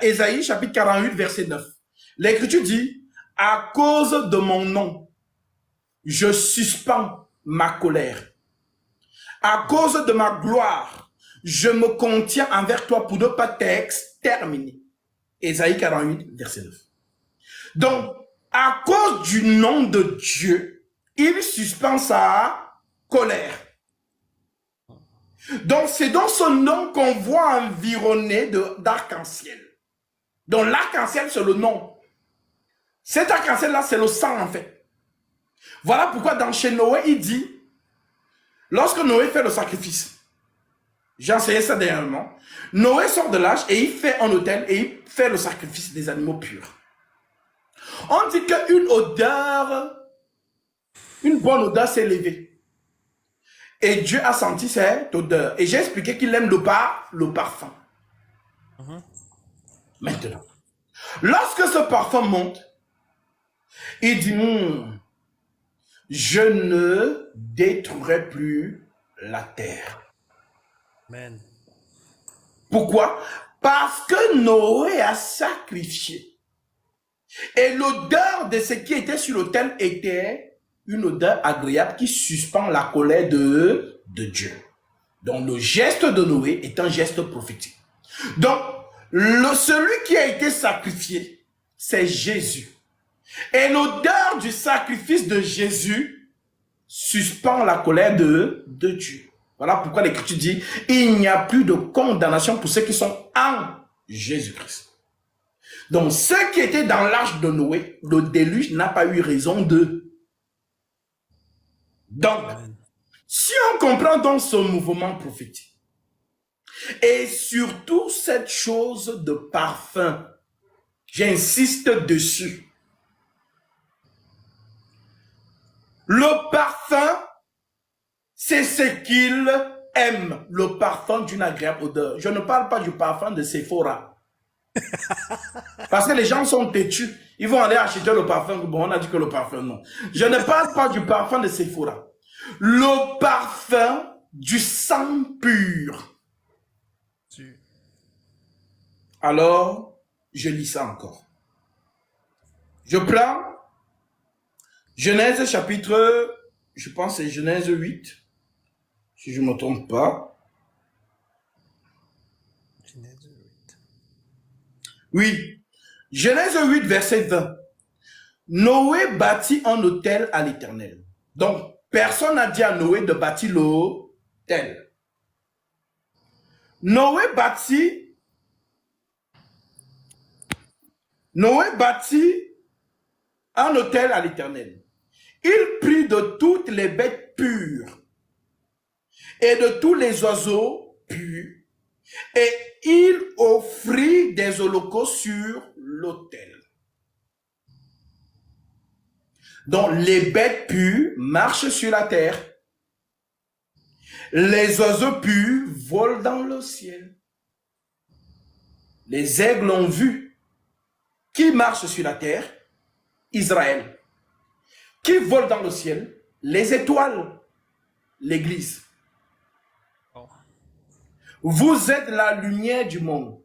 Ésaïe chapitre 48, verset 9. L'Écriture dit, à cause de mon nom, je suspends ma colère. À cause de ma gloire, je me contiens envers toi pour ne pas t'exterminer. Ésaïe 48, verset 9. Donc, à cause du nom de Dieu, il suspend sa colère. Donc, c'est dans ce nom qu'on voit environné d'arc-en-ciel. Donc, l'arc-en-ciel, c'est le nom. Cet arc-en-ciel-là, c'est le sang, en fait. Voilà pourquoi dans chez Noé, il dit, lorsque Noé fait le sacrifice, j'ai enseigné ça dernièrement, Noé sort de l'âge et il fait un autel et il fait le sacrifice des animaux purs. On dit qu'une odeur, une bonne odeur s'est levée. Et Dieu a senti cette odeur. Et j'ai expliqué qu'il aime le parfum. Maintenant, lorsque ce parfum monte, il dit, je ne détruirai plus la terre. Amen. Pourquoi? Parce que Noé a sacrifié. Et l'odeur de ce qui était sur l'autel était une odeur agréable qui suspend la colère de Dieu. Donc le geste de Noé est un geste prophétique. Donc celui qui a été sacrifié, c'est Jésus. Et l'odeur du sacrifice de Jésus suspend la colère de Dieu. Voilà pourquoi l'Écriture dit, il n'y a plus de condamnation pour ceux qui sont en Jésus-Christ. Donc, ceux qui étaient dans l'arche de Noé, le déluge n'a pas eu raison d'eux. Donc, si on comprend donc ce mouvement prophétique, et surtout cette chose de parfum, j'insiste dessus. Le parfum, c'est ce qu'il aime, le parfum d'une agréable odeur. Je ne parle pas du parfum de Sephora. Parce que les gens sont têtus. Ils vont aller acheter le parfum. Bon, on a dit que le parfum, non. Je ne parle pas du parfum de Sephora. Le parfum du sang pur. Alors, je lis ça encore. Je prends Genèse chapitre, je pense c'est Genèse 8, si je ne me trompe pas. Genèse 8. Oui, Genèse 8, verset 20. Noé bâtit un autel à l'Éternel. Donc, personne n'a dit à Noé de bâtir l'autel. Noé bâtit un autel à l'Éternel. Il prit de toutes les bêtes pures et de tous les oiseaux purs, et il offrit des holocaustes sur l'autel. Donc, les bêtes pures marchent sur la terre. Les oiseaux purs volent dans le ciel. Les aigles ont vu. Qui marche sur la terre? Israël. Qui vole dans le ciel? Les étoiles. L'Église. Oh. Vous êtes la lumière du monde.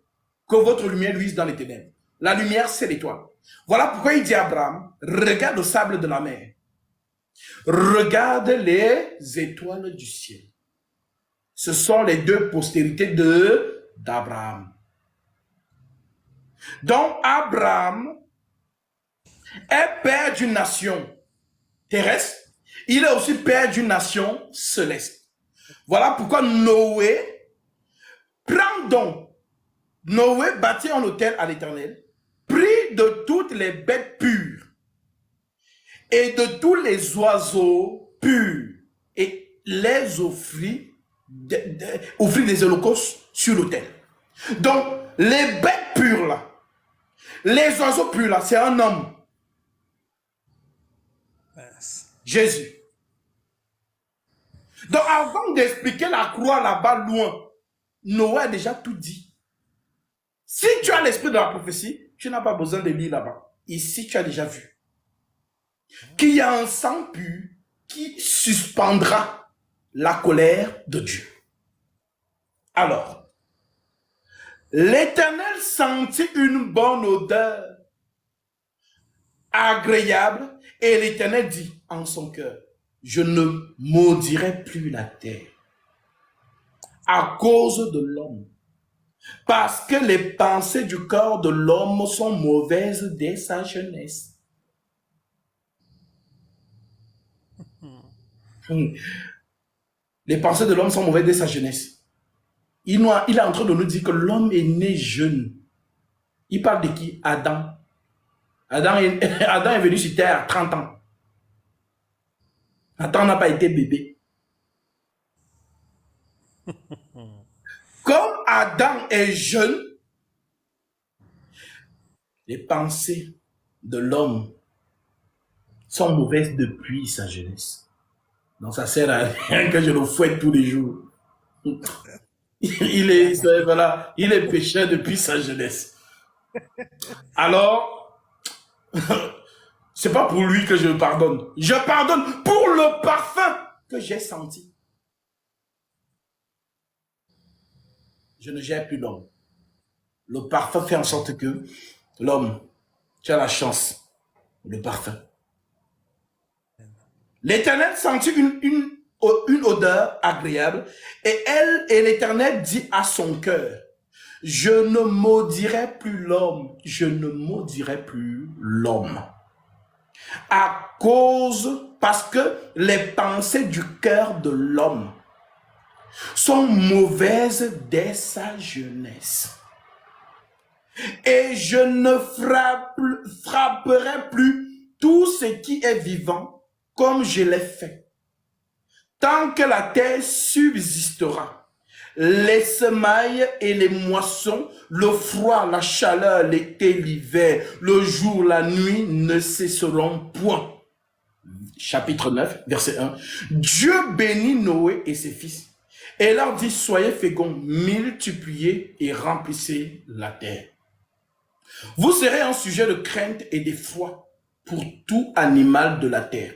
Que votre lumière luise dans les ténèbres. La lumière, c'est l'étoile. Voilà pourquoi il dit à Abraham, regarde le sable de la mer. Regarde les étoiles du ciel. Ce sont les deux postérités d'Abraham. Donc, Abraham est père d'une nation terrestre. Il est aussi père d'une nation céleste. Voilà pourquoi Noé prend donc. Noé bâtit un autel à l'Éternel, prit de toutes les bêtes pures et de tous les oiseaux purs et les offrit des holocaustes sur l'autel. Donc, les bêtes pures là, les oiseaux purs là, c'est un homme. Yes. Jésus. Donc, avant d'expliquer la croix là-bas loin, Noé a déjà tout dit. Si tu as l'esprit de la prophétie, tu n'as pas besoin de lire là-bas. Ici, tu as déjà vu qu'il y a un sang pur qui suspendra la colère de Dieu. Alors, L'Éternel sentit une bonne odeur agréable et l'Éternel dit en son cœur, je ne maudirai plus la terre à cause de l'homme, parce que les pensées du corps de l'homme sont mauvaises dès sa jeunesse. Les pensées de l'homme sont mauvaises dès sa jeunesse. Il est en train de nous dire que l'homme est né jeune. Il parle de qui? Adam. Adam est venu sur terre à 30 ans. Adam n'a pas été bébé. Comme Adam est jeune, les pensées de l'homme sont mauvaises depuis sa jeunesse. Donc ça sert à rien que je le fouette tous les jours. Il est pécheur depuis sa jeunesse. Alors, c'est pas pour lui que je pardonne. Je pardonne pour le parfum que j'ai senti. Je ne gère plus l'homme. Le parfum fait en sorte que l'homme, tu as la chance. Le parfum. L'Éternel sentit une odeur agréable et l'Éternel dit à son cœur, je ne maudirai plus l'homme, je ne maudirai plus l'homme. Parce que les pensées du cœur de l'homme sont mauvaises dès sa jeunesse. Et je ne frapperai plus tout ce qui est vivant comme je l'ai fait. Tant que la terre subsistera, les semailles et les moissons, le froid, la chaleur, l'été, l'hiver, le jour, la nuit ne cesseront point. Chapitre 9, verset 1. Dieu bénit Noé et ses fils et leur dit, soyez féconds, multipliez et remplissez la terre. Vous serez un sujet de crainte et d'effroi pour tout animal de la terre.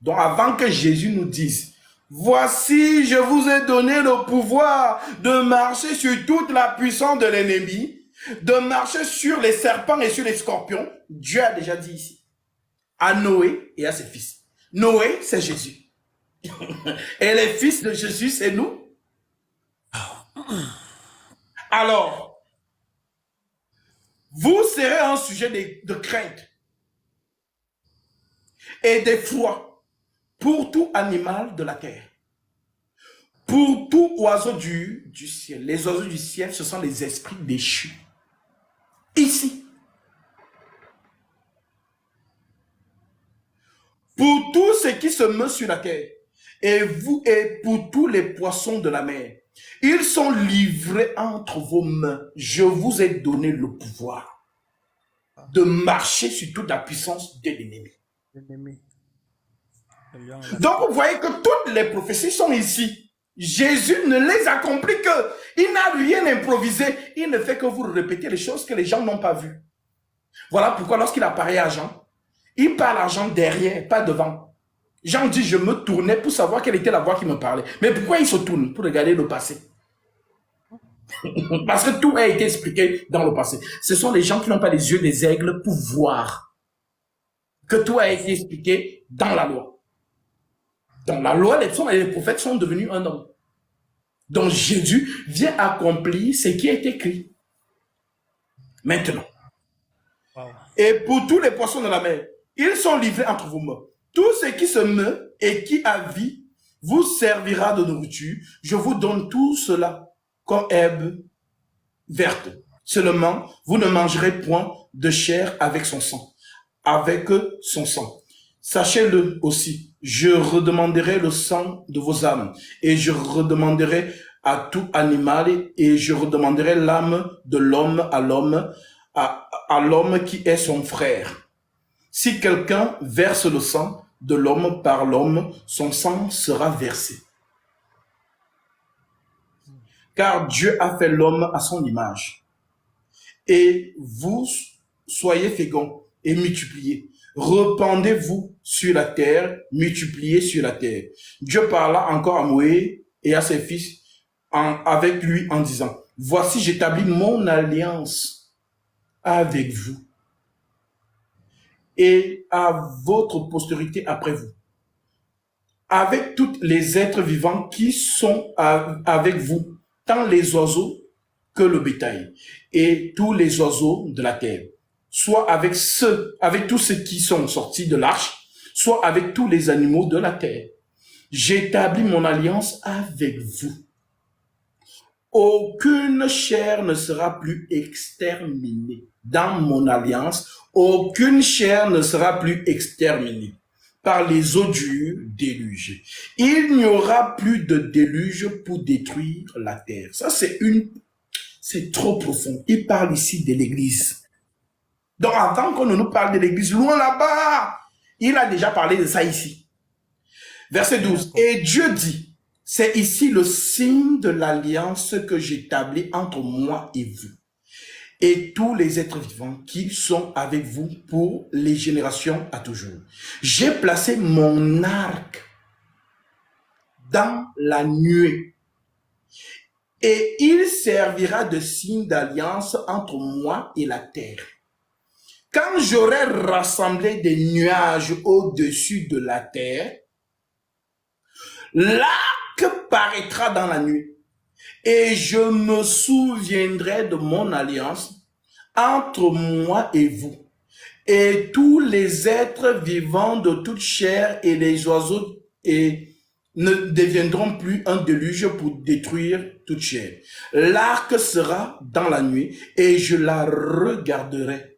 Donc avant que Jésus nous dise, voici, je vous ai donné le pouvoir de marcher sur toute la puissance de l'ennemi, de marcher sur les serpents et sur les scorpions. Dieu a déjà dit ici, à Noé et à ses fils. Noé, c'est Jésus. Et les fils de Jésus, c'est nous. Alors, vous serez un sujet de crainte et d'effroi pour tout animal de la terre, pour tout oiseau du ciel. Les oiseaux du ciel, ce sont les esprits déchus. Ici. Pour tout ce qui se meut sur la terre, et pour tous les poissons de la mer, ils sont livrés entre vos mains. Je vous ai donné le pouvoir de marcher sur toute la puissance de l'ennemi. Donc vous voyez que toutes les prophéties sont ici. Jésus ne les accomplit que. Il n'a rien improvisé. Il ne fait que vous répéter les choses que les gens n'ont pas vues. Voilà pourquoi lorsqu'il apparaît à Jean, il parle à Jean derrière, pas devant. Jean dit, je me tournais pour savoir quelle était la voix qui me parlait. Mais pourquoi il se tourne? Pour regarder le passé. Parce que tout a été expliqué dans le passé. Ce sont les gens qui n'ont pas les yeux des aigles pour voir que tout a été expliqué dans la loi. Dans la loi, les prophètes sont devenus un homme. Donc Jésus vient accomplir ce qui est écrit. Maintenant. Wow. Et pour tous les poissons de la mer, ils sont livrés entre vos mains. Tout ce qui se meut et qui a vie vous servira de nourriture. Je vous donne tout cela comme herbe verte. Seulement, vous ne mangerez point de chair avec son sang. Avec son sang. Sachez-le aussi, je redemanderai le sang de vos âmes, et je redemanderai à tout animal, et je redemanderai l'âme de l'homme à l'homme, à l'homme qui est son frère. Si quelqu'un verse le sang de l'homme par l'homme, son sang sera versé. Car Dieu a fait l'homme à son image. Et vous soyez féconds et multipliez. Répandez-vous sur la terre, multipliez sur la terre. Dieu parla encore à Noé et à ses fils avec lui en disant, Voici, j'établis mon alliance avec vous et à votre postérité après vous, avec tous les êtres vivants qui sont avec vous, tant les oiseaux que le bétail, et tous les oiseaux de la terre, soit avec tous ceux qui sont sortis de l'arche, soit avec tous les animaux de la terre. J'établis mon alliance avec vous. Aucune chair ne sera plus exterminée. Dans mon alliance, aucune chair ne sera plus exterminée par les eaux du déluge. Il n'y aura plus de déluge pour détruire la terre. Ça, c'est trop profond. Il parle ici de l'église. Donc, avant qu'on nous parle de l'église, loin là-bas, il a déjà parlé de ça ici. Verset 12. Et Dieu dit, c'est ici le signe de l'alliance que j'établis entre moi et vous, et tous les êtres vivants qui sont avec vous pour les générations à toujours. J'ai placé mon arc dans la nuée, et il servira de signe d'alliance entre moi et la terre. Quand j'aurai rassemblé des nuages au-dessus de la terre, l'arc paraîtra dans la nuit, et je me souviendrai de mon alliance entre moi et vous, et tous les êtres vivants de toute chair et les oiseaux ne deviendront plus un déluge pour détruire toute chair. L'arc sera dans la nuit, et je la regarderai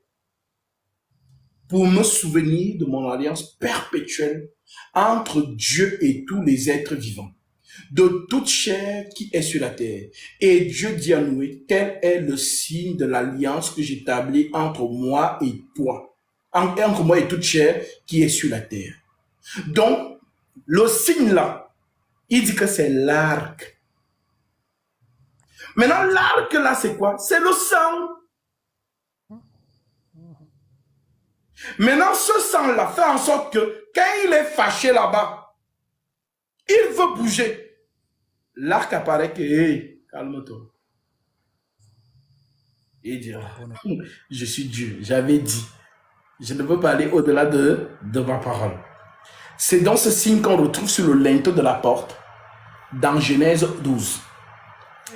pour me souvenir de mon alliance perpétuelle entre Dieu et tous les êtres vivants, de toute chair qui est sur la terre. Et Dieu dit à Noé, tel est le signe de l'alliance que j'établis entre moi et toi, entre moi et toute chair qui est sur la terre. Donc, le signe là, il dit que c'est l'arc. Maintenant, l'arc là, c'est quoi? C'est le sang. Maintenant, ce sang-là fait en sorte que quand il est fâché là-bas, il veut bouger. L'arc apparaît que, hey, calme-toi. Il dit, je suis Dieu, j'avais dit, je ne peux pas aller au-delà de ma parole. C'est dans ce signe qu'on retrouve sur le linteau de la porte, dans Genèse 12,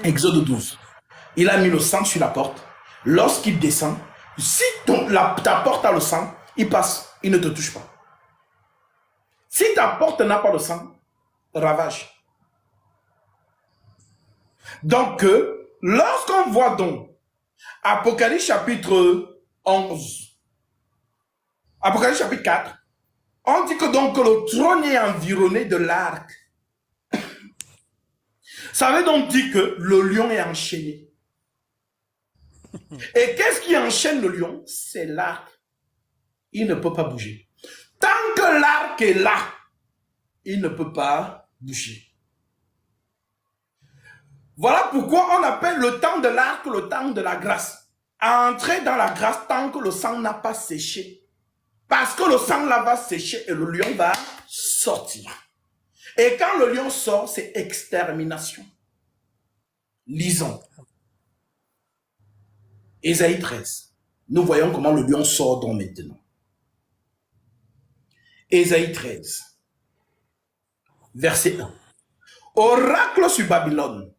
Exode 12. Il a mis le sang sur la porte. Lorsqu'il descend, si ta porte a le sang, il passe, il ne te touche pas. Si ta porte n'a pas le sang, ravage. Donc, lorsqu'on voit donc Apocalypse chapitre 11, Apocalypse chapitre 4, on dit que donc le trône est environné de l'arc. Ça veut donc dire que le lion est enchaîné. Et qu'est-ce qui enchaîne le lion? C'est l'arc. Il ne peut pas bouger. Tant que l'arc est là, il ne peut pas bouger. Voilà pourquoi on appelle le temps de l'arc le temps de la grâce. Entrer dans la grâce tant que le sang n'a pas séché. Parce que le sang là va sécher et le lion va sortir. Et quand le lion sort, c'est extermination. Lisons. Ésaïe 13. Nous voyons comment le lion sort donc maintenant. Ésaïe 13. Verset 1. Oracle sur Babylone.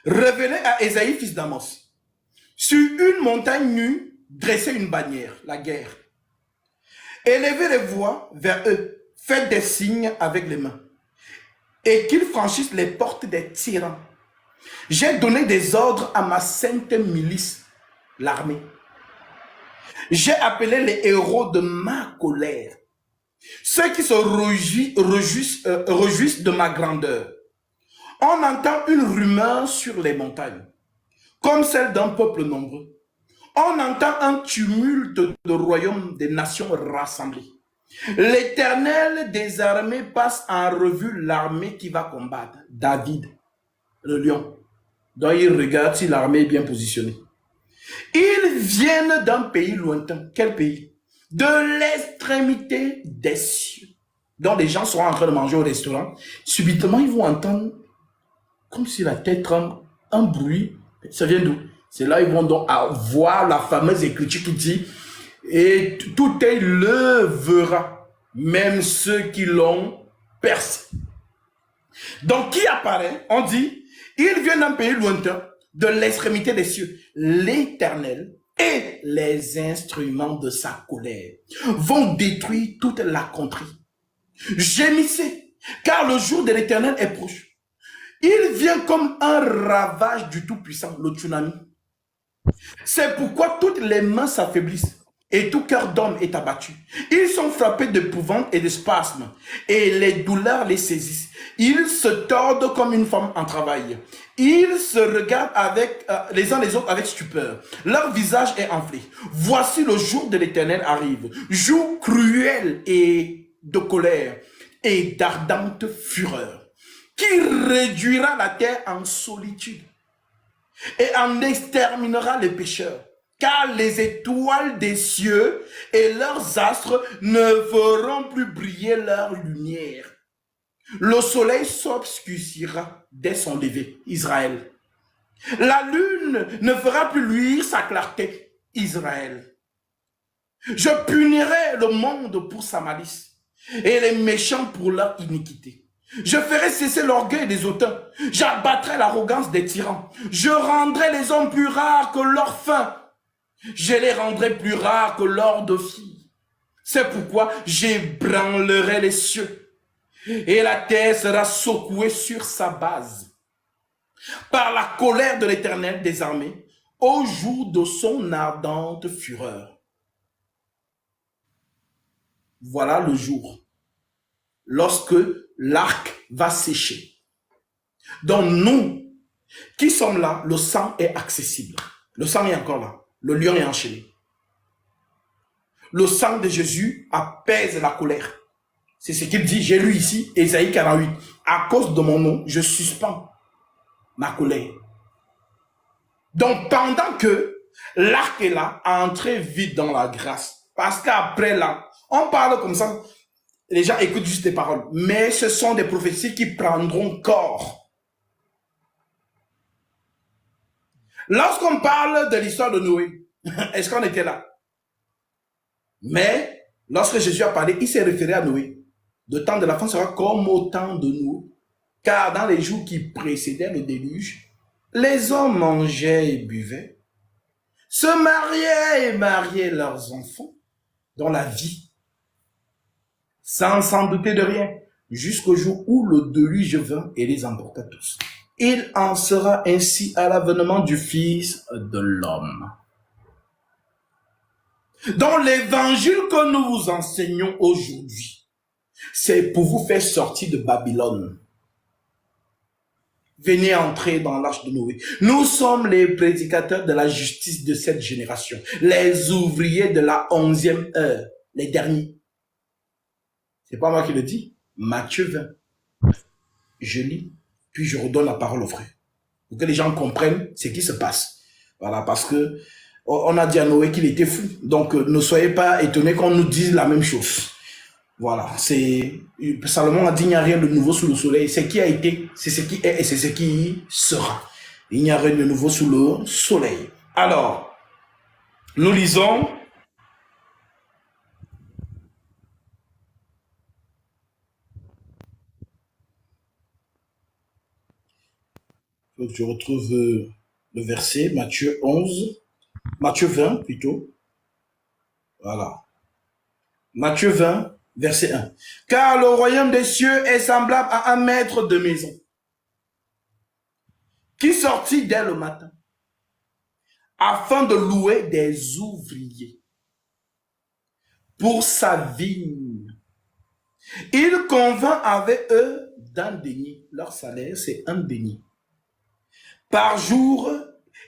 Révélé à Ésaïe, fils d'Amos. Sur une montagne nue, dressez une bannière, la guerre. Élevez les voix vers eux, faites des signes avec les mains, et qu'ils franchissent les portes des tyrans. J'ai donné des ordres à ma sainte milice, l'armée. J'ai appelé les héros de ma colère, ceux qui se réjouissent de ma grandeur. On entend une rumeur sur les montagnes, comme celle d'un peuple nombreux. On entend un tumulte de royaumes des nations rassemblées. L'Éternel des armées passe en revue l'armée qui va combattre. David, le lion. Donc il regarde si l'armée est bien positionnée. Ils viennent d'un pays lointain. Quel pays? De l'extrémité des cieux. Donc les gens seront en train de manger au restaurant. Subitement, ils vont entendre, comme si la tête tremble, un bruit Ça vient d'où? C'est là ils vont donc avoir la fameuse écriture qui dit et tout œil le verra, même ceux qui l'ont percé. Donc qui apparaît? On dit, il vient d'un pays lointain, de l'extrémité des cieux. L'Éternel et les instruments de sa colère vont détruire toute la contrée. Gémissez, car le jour de l'Éternel est proche. Il vient comme un ravage du Tout-Puissant, le tsunami. C'est pourquoi toutes les mains s'affaiblissent et tout cœur d'homme est abattu. Ils sont frappés d'épouvante et de spasmes et les douleurs les saisissent. Ils se tordent comme une femme en travail. Ils se regardent avec, les uns les autres avec stupeur. Leur visage est enflé. Voici le jour de l'Éternel arrive. Jour cruel et de colère et d'ardente fureur, qui réduira la terre en solitude et en exterminera les pécheurs. Car les étoiles des cieux et leurs astres ne feront plus briller leur lumière. Le soleil s'obscurcira dès son lever, Israël. La lune ne fera plus luire sa clarté, Israël. Je punirai le monde pour sa malice et les méchants pour leur iniquité. Je ferai cesser l'orgueil des hautains. J'abattrai l'arrogance des tyrans. Je rendrai les hommes plus rares que leur faim. Je les rendrai plus rares que l'or de fille. C'est pourquoi j'ébranlerai les cieux et la terre sera secouée sur sa base par la colère de l'Éternel des armées au jour de son ardente fureur. Voilà le jour lorsque l'arc va sécher. Donc nous qui sommes là, le sang est accessible. Le sang est encore là. Le lion est enchaîné. Le sang de Jésus apaise la colère. C'est ce qu'il dit, j'ai lu ici, Ésaïe 48. À cause de mon nom, je suspends ma colère. Donc pendant que l'arc est là, entrez vite dans la grâce. Parce qu'après là, on parle comme ça, les gens écoutent juste des paroles. Mais ce sont des prophéties qui prendront corps. Lorsqu'on parle de l'histoire de Noé, est-ce qu'on était là? Mais lorsque Jésus a parlé, il s'est référé à Noé. Le temps de la fin sera comme au temps de Noé. Car dans les jours qui précédaient le déluge, les hommes mangeaient et buvaient, se mariaient et mariaient leurs enfants dans la vie, sans s'en douter de rien, jusqu'au jour où le déluge vint et les emporta tous. Il en sera ainsi à l'avènement du Fils de l'homme. Dans l'évangile que nous vous enseignons aujourd'hui, c'est pour vous faire sortir de Babylone. Venez entrer dans l'arche de Noé. Nous sommes les prédicateurs de la justice de cette génération, les ouvriers de la 11e heure, les derniers. C'est pas moi qui le dis, Matthieu 20. Je lis, puis je redonne la parole aux frères, pour que les gens comprennent ce qui se passe. Voilà, parce que on a dit à Noé qu'il était fou. Donc, ne soyez pas étonnés qu'on nous dise la même chose. Voilà, c'est Salomon a dit il n'y a rien de nouveau sous le soleil. Ce qui a été, c'est ce qui est et c'est ce qui sera. Il n'y a rien de nouveau sous le soleil. Alors, nous lisons je retrouve le verset, Matthieu 20 plutôt. Voilà. Matthieu 20, verset 1. Car le royaume des cieux est semblable à un maître de maison qui sortit dès le matin afin de louer des ouvriers pour sa vigne. Il convint avec eux d'un denier. Leur salaire, c'est un denier par jour,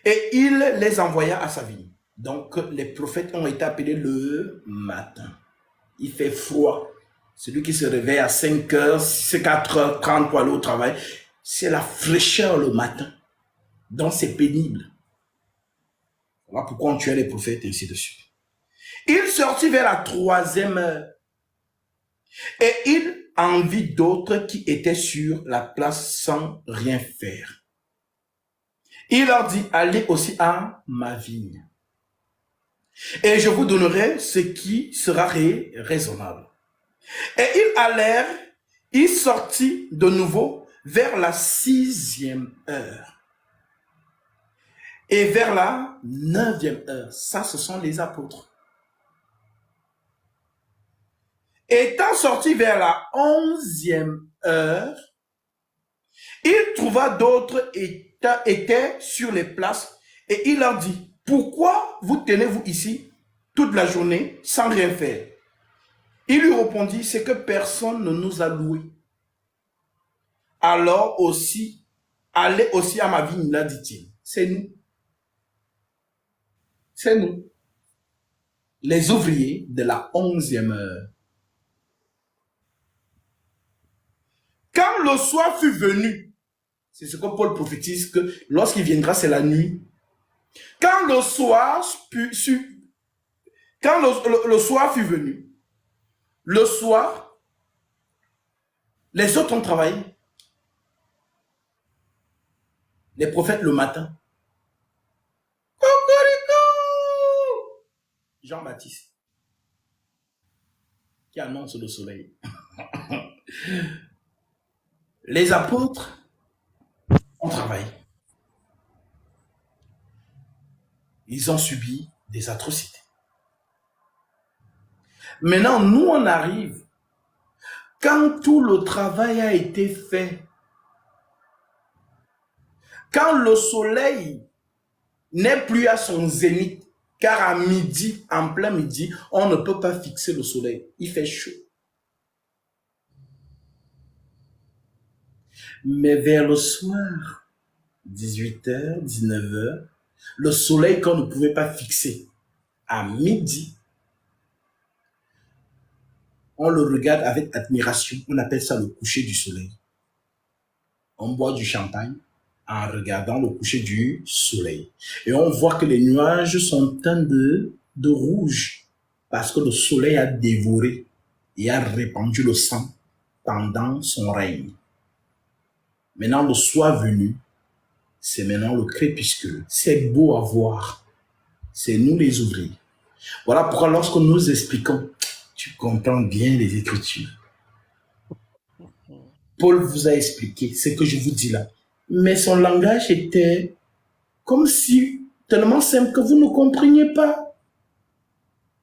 et il les envoya à sa vigne. Donc, les prophètes ont été appelés le matin. Il fait froid. Celui qui se réveille à 5 heures, 4h30 pour aller au travail, c'est la fraîcheur le matin. Donc, c'est pénible. Voilà pourquoi on tuait les prophètes et ainsi de suite. Il sortit vers la 3e heure et il en vit d'autres qui étaient sur la place sans rien faire. Il leur dit, allez aussi à ma vigne. Et je vous donnerai ce qui sera raisonnable. Et ils allèrent, il sortit de nouveau vers la 6e heure. Et vers la 9e heure. Ça, ce sont les apôtres. Étant sorti vers la 11e heure, il trouva d'autres étaient sur les places et il leur dit, pourquoi vous tenez-vous ici toute la journée sans rien faire? Il lui répondit, c'est que personne ne nous a loués. Alors aussi, allez aussi à ma vigne, là, dit-il. C'est nous. C'est nous. Les ouvriers de la 11e heure. Quand le soir fut venu, c'est ce que Paul prophétise, que lorsqu'il viendra, c'est la nuit. Quand le soir fut venu, le soir, les autres ont travaillé. Les prophètes le matin. Jean-Baptiste, qui annonce le soleil. Les apôtres ont travaillé. Ils ont subi des atrocités. Maintenant, nous, on arrive. Quand tout le travail a été fait, quand le soleil n'est plus à son zénith, car à midi, en plein midi, on ne peut pas fixer le soleil. Il fait chaud. Mais vers le soir, 18h, 19h, le soleil qu'on ne pouvait pas fixer à midi, on le regarde avec admiration. On appelle ça le coucher du soleil. On boit du champagne en regardant le coucher du soleil. Et on voit que les nuages sont teints de rouge parce que le soleil a dévoré et a répandu le sang pendant son règne. Maintenant, le soir venu, c'est maintenant le crépuscule. C'est beau à voir. C'est nous les ouvriers. Voilà pourquoi lorsque nous expliquons, tu comprends bien les Écritures. Paul vous a expliqué ce que je vous dis là. Mais son langage était comme si, tellement simple que vous ne compreniez pas.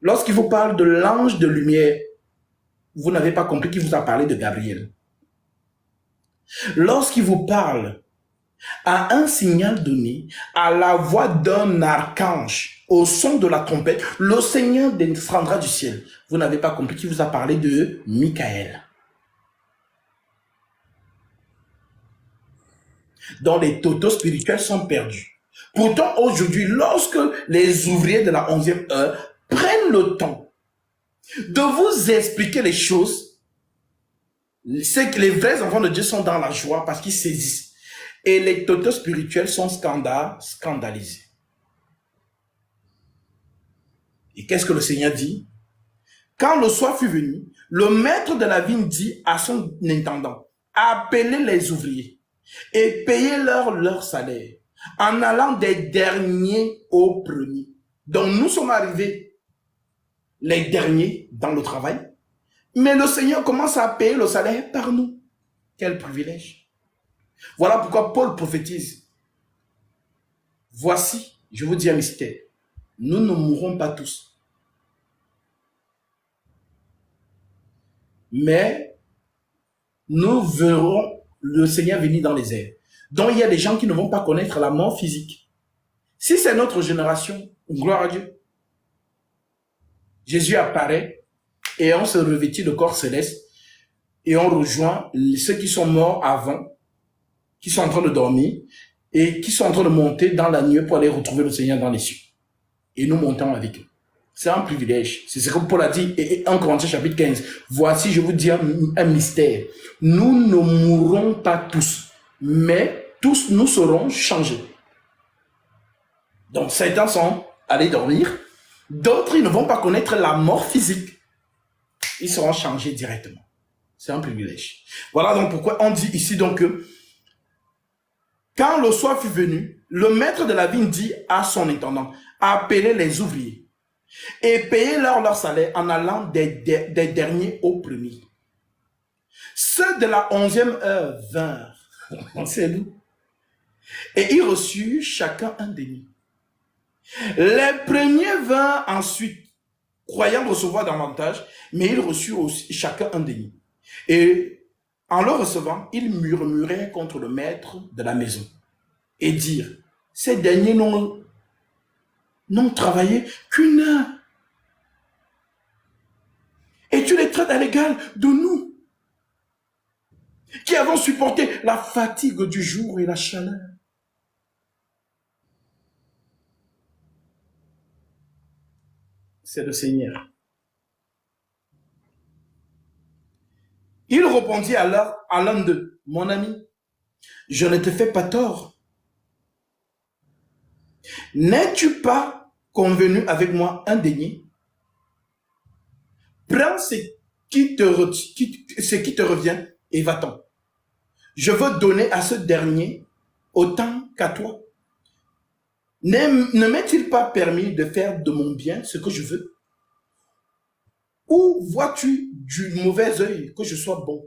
Lorsqu'il vous parle de l'ange de lumière, vous n'avez pas compris qu'il vous a parlé de Gabriel. Lorsqu'il vous parle à un signal donné, à la voix d'un archange, au son de la trompette, le Seigneur descendra du ciel. Vous n'avez pas compris qu'il vous a parlé de Michael. Dont les totaux spirituels sont perdus. Pourtant, aujourd'hui, lorsque les ouvriers de la 11e heure prennent le temps de vous expliquer les choses, c'est que les vrais enfants de Dieu sont dans la joie parce qu'ils saisissent. Et les totaux spirituels sont scandalisés. Et qu'est-ce que le Seigneur dit? Quand le soir fut venu, le maître de la vigne dit à son intendant, appelez les ouvriers et payez-leur leur salaire, en allant des derniers aux premiers. Donc nous sommes arrivés les derniers dans le travail, mais le Seigneur commence à payer le salaire par nous. Quel privilège! Voilà pourquoi Paul prophétise. Voici, je vous dis un mystère, nous ne mourrons pas tous, mais nous verrons le Seigneur venir dans les airs. Donc il y a des gens qui ne vont pas connaître la mort physique. Si c'est notre génération, gloire à Dieu. Jésus apparaît et on se revêtit de corps céleste et on rejoint ceux qui sont morts avant, qui sont en train de dormir et qui sont en train de monter dans la nuée pour aller retrouver le Seigneur dans les cieux. Et nous montons avec eux. C'est un privilège. C'est ce que Paul a dit en Corinthiens chapitre 15. Voici, je vous dis un mystère. Nous ne mourrons pas tous, mais tous nous serons changés. Donc certains sont allés dormir, d'autres ils ne vont pas connaître la mort physique. Ils seront changés directement. C'est un privilège. Voilà donc pourquoi on dit ici donc que quand le soir fut venu, le maître de la vigne dit à son intendant, appelez les ouvriers et payez-leur leur salaire en allant des derniers aux premiers. Ceux de la 11e heure vinrent, c'est nous, et ils reçurent chacun un denier. Les premiers vinrent ensuite, croyant recevoir davantage, mais ils reçurent aussi chacun un denier. Et en le recevant, ils murmuraient contre le maître de la maison et dirent, ces derniers n'ont travaillé qu'une heure. Et tu les traites à l'égal de nous, qui avons supporté la fatigue du jour et la chaleur. C'est le Seigneur. Il répondit alors à l'un d'eux, mon ami, je ne te fais pas tort. N'es-tu pas convenu avec moi un denier? Prends ce qui te revient et va-t'en. Je veux donner à ce dernier autant qu'à toi. Ne m'est-il pas permis de faire de mon bien ce que je veux? Ou vois-tu du mauvais œil que je sois bon?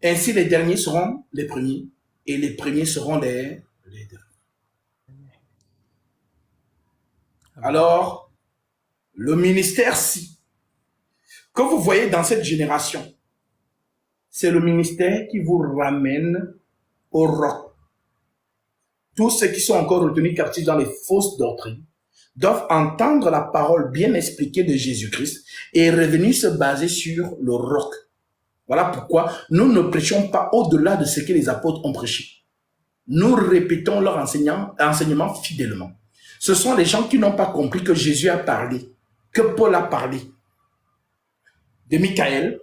Ainsi les derniers seront les premiers et les premiers seront les derniers. Alors, le ministère-ci, que vous voyez dans cette génération, c'est le ministère qui vous ramène au roc. Tous ceux qui sont encore retenus captifs dans les fausses doctrines doivent entendre la parole bien expliquée de Jésus-Christ et revenir se baser sur le roc. Voilà pourquoi nous ne prêchons pas au-delà de ce que les apôtres ont prêché. Nous répétons leur enseignement fidèlement. Ce sont les gens qui n'ont pas compris que Jésus a parlé, que Paul a parlé de Michael,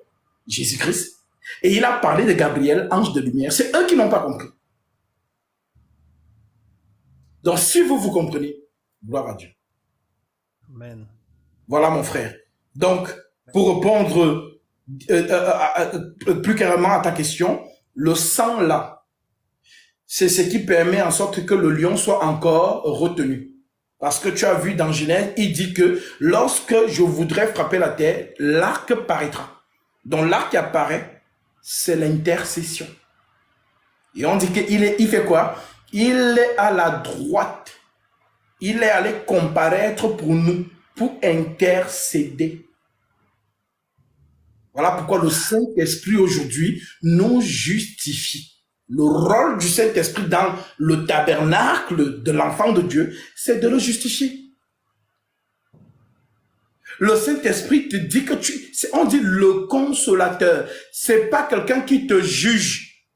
Jésus-Christ, et il a parlé de Gabriel, ange de lumière. C'est eux qui n'ont pas compris. Donc si vous comprenez, gloire à Dieu. Amen. Voilà mon frère. Donc, pour répondre plus carrément à ta question, le sang là, c'est ce qui permet en sorte que le lion soit encore retenu. Parce que tu as vu dans Genèse, il dit que lorsque je voudrais frapper la terre, l'arc paraîtra. Donc l'arc qui apparaît, c'est l'intercession. Et on dit qu'il fait quoi? Il est à la droite. Il est allé comparaître pour nous, pour intercéder. Voilà pourquoi le Saint-Esprit aujourd'hui nous justifie. Le rôle du Saint-Esprit dans le tabernacle de l'enfant de Dieu, c'est de le justifier. Le Saint-Esprit te dit que on dit le consolateur. C'est pas quelqu'un qui te juge.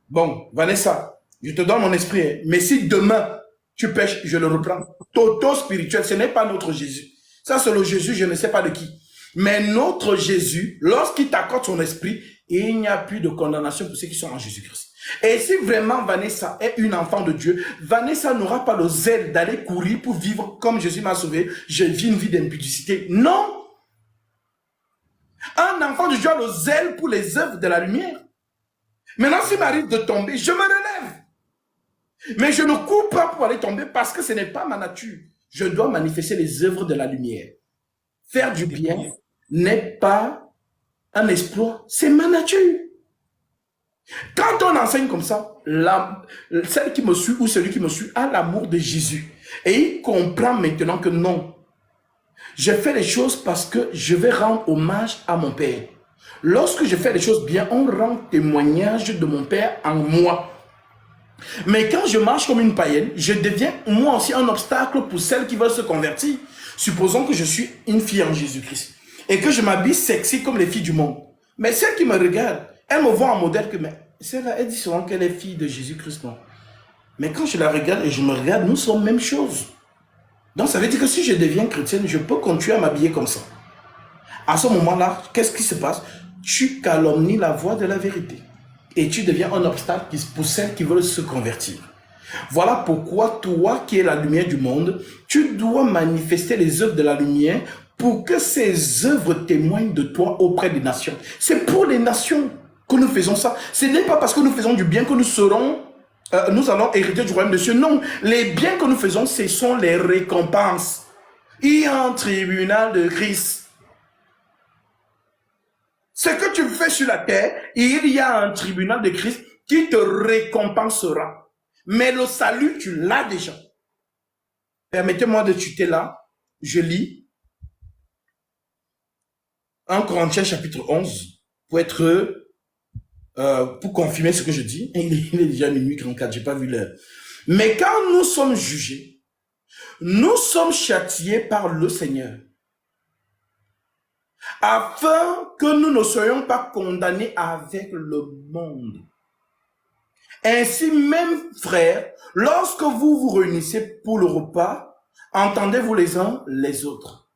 Bon, Vanessa, je te donne mon esprit, mais si demain tu pêches, je le reprends. Toto spirituel, ce n'est pas notre Jésus. Ça, c'est le Jésus, je ne sais pas de qui. Mais notre Jésus, lorsqu'il t'accorde son esprit, il n'y a plus de condamnation pour ceux qui sont en Jésus-Christ. Et si vraiment Vanessa est une enfant de Dieu, Vanessa n'aura pas le zèle d'aller courir pour vivre comme Jésus m'a sauvé. Je vis une vie d'impudicité. Non! Un enfant de Dieu a le zèle pour les œuvres de la lumière. Maintenant, s'il m'arrive de tomber, je me relève. Mais je ne cours pas pour aller tomber parce que ce n'est pas ma nature. Je dois manifester les œuvres de la lumière. Faire du bien n'est pas un exploit, c'est ma nature. Quand on enseigne comme ça, celle qui me suit ou celui qui me suit a l'amour de Jésus. Et il comprend maintenant que non. Je fais les choses parce que je vais rendre hommage à mon Père. Lorsque je fais les choses bien, on rend témoignage de mon Père en moi. Mais quand je marche comme une païenne, je deviens moi aussi un obstacle pour celles qui veulent se convertir. Supposons que je suis une fille en Jésus-Christ et que je m'habille sexy comme les filles du monde. Mais celles qui me regardent, elles me voient en modèle que, mais celle-là, elle dit souvent qu'elle est fille de Jésus-Christ, non? Mais quand je la regarde et je me regarde, nous sommes même chose. Donc ça veut dire que si je deviens chrétienne, je peux continuer à m'habiller comme ça. À ce moment-là, qu'est-ce qui se passe? Tu calomnies la voie de la vérité. Et tu deviens un obstacle pour celles qui veulent se convertir. Voilà pourquoi toi qui es la lumière du monde, tu dois manifester les œuvres de la lumière pour que ces œuvres témoignent de toi auprès des nations. C'est pour les nations que nous faisons ça. Ce n'est pas parce que nous faisons du bien que nous serons nous allons hériter du royaume de Dieu. Non, les biens que nous faisons, ce sont les récompenses. Il y a un tribunal de Christ. Ce que tu fais sur la terre, il y a un tribunal de Christ qui te récompensera. Mais le salut, tu l'as déjà. Permettez-moi de chuter là. Je lis 1 Corinthiens chapitre 11 pour être pour confirmer ce que je dis. Il est déjà minuit 34, j'ai pas vu l'heure. Mais quand nous sommes jugés, nous sommes châtiés par le Seigneur, afin que nous ne soyons pas condamnés avec le monde. Ainsi même, frères, lorsque vous vous réunissez pour le repas, entendez-vous les uns les autres.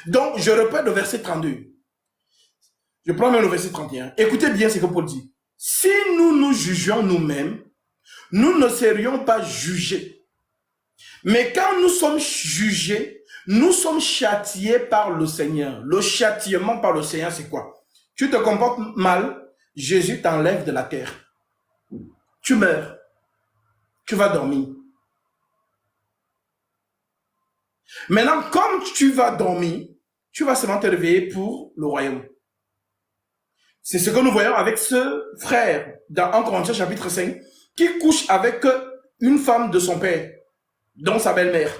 Donc, je répète le verset 32. Je prends même le verset 31. Écoutez bien ce que Paul dit. Si nous nous jugions nous-mêmes, nous ne serions pas jugés. Mais quand nous sommes jugés, nous sommes châtiés par le Seigneur. Le châtiment par le Seigneur, c'est quoi? Tu te comportes mal, Jésus t'enlève de la terre. Tu meurs. Tu vas dormir. Maintenant, comme tu vas dormir, tu vas seulement te réveiller pour le royaume. C'est ce que nous voyons avec ce frère dans 1 Corinthiens chapitre 5 qui couche avec une femme de son père, dont sa belle-mère.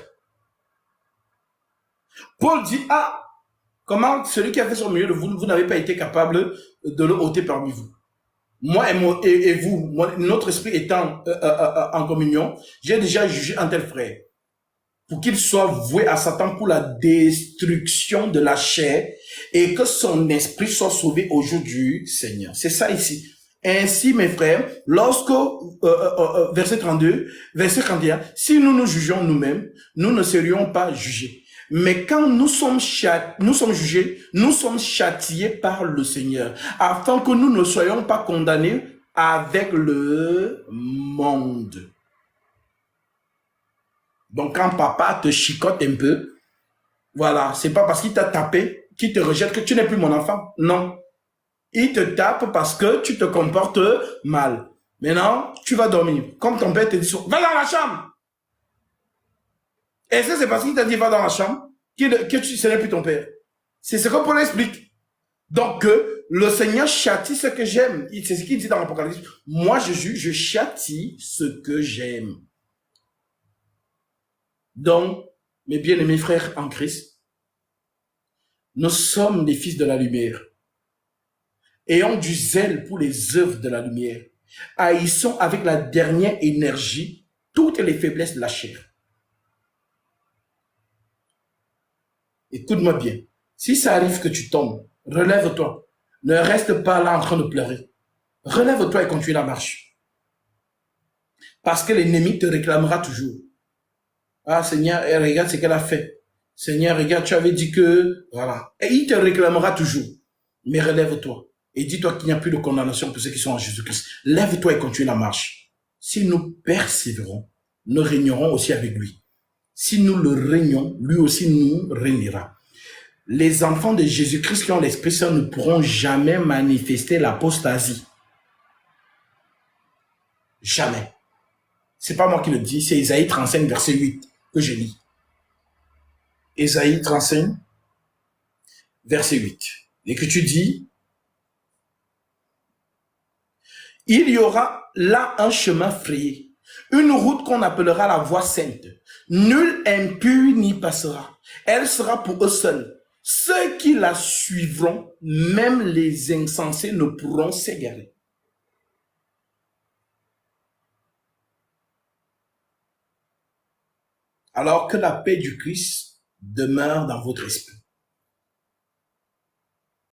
Paul dit, ah, comment celui qui a fait son mieux de vous, vous n'avez pas été capable de le ôter parmi vous. Moi et vous, notre esprit étant en communion, j'ai déjà jugé un tel frère pour qu'il soit voué à Satan pour la destruction de la chair et que son esprit soit sauvé au jour du Seigneur. C'est ça ici. Ainsi, mes frères, lorsque, verset 32, verset 31, si nous nous jugeons nous-mêmes, nous ne serions pas jugés. Mais quand nous sommes jugés, nous sommes châtiés par le Seigneur, afin que nous ne soyons pas condamnés avec le monde. Donc, quand papa te chicote un peu, voilà, c'est pas parce qu'il t'a tapé, qu'il te rejette que tu n'es plus mon enfant. Non. Il te tape parce que tu te comportes mal. Maintenant, tu vas dormir. Comme ton père te dit, va dans la chambre. Et ça, c'est parce qu'il t'a dit, va dans la chambre, que ce n'est plus ton père. C'est ce que Paul explique. Donc, le Seigneur châtie ce que j'aime. C'est ce qu'il dit dans l'Apocalypse. Moi, je juge, je châtie ce que j'aime. Donc, mes bien-aimés frères en Christ, nous sommes des fils de la lumière. Ayons du zèle pour les œuvres de la lumière. Haïssons avec la dernière énergie toutes les faiblesses de la chair. Écoute-moi bien. Si ça arrive que tu tombes, relève-toi. Ne reste pas là en train de pleurer. Relève-toi et continue la marche. Parce que l'ennemi te réclamera toujours. Ah Seigneur, regarde ce qu'elle a fait. Seigneur, regarde, tu avais dit que... Voilà. Et il te réclamera toujours. Mais relève-toi. Et dis-toi qu'il n'y a plus de condamnation pour ceux qui sont en Jésus-Christ. Lève-toi et continue la marche. Si nous persévérons, nous régnerons aussi avec lui. Si nous le régnons, lui aussi nous régnera. Les enfants de Jésus-Christ qui ont l'Esprit Saint ne pourront jamais manifester l'apostasie. Jamais. C'est pas moi qui le dis, c'est Ésaïe 35, verset 8 que je lis. Ésaïe 35, verset 8. Et que tu dis, il y aura là un chemin frayé, une route qu'on appellera la voie sainte. Nul impur n'y passera. Elle sera pour eux seuls. Ceux qui la suivront, même les insensés ne pourront s'égarer. Alors que la paix du Christ demeure dans votre esprit.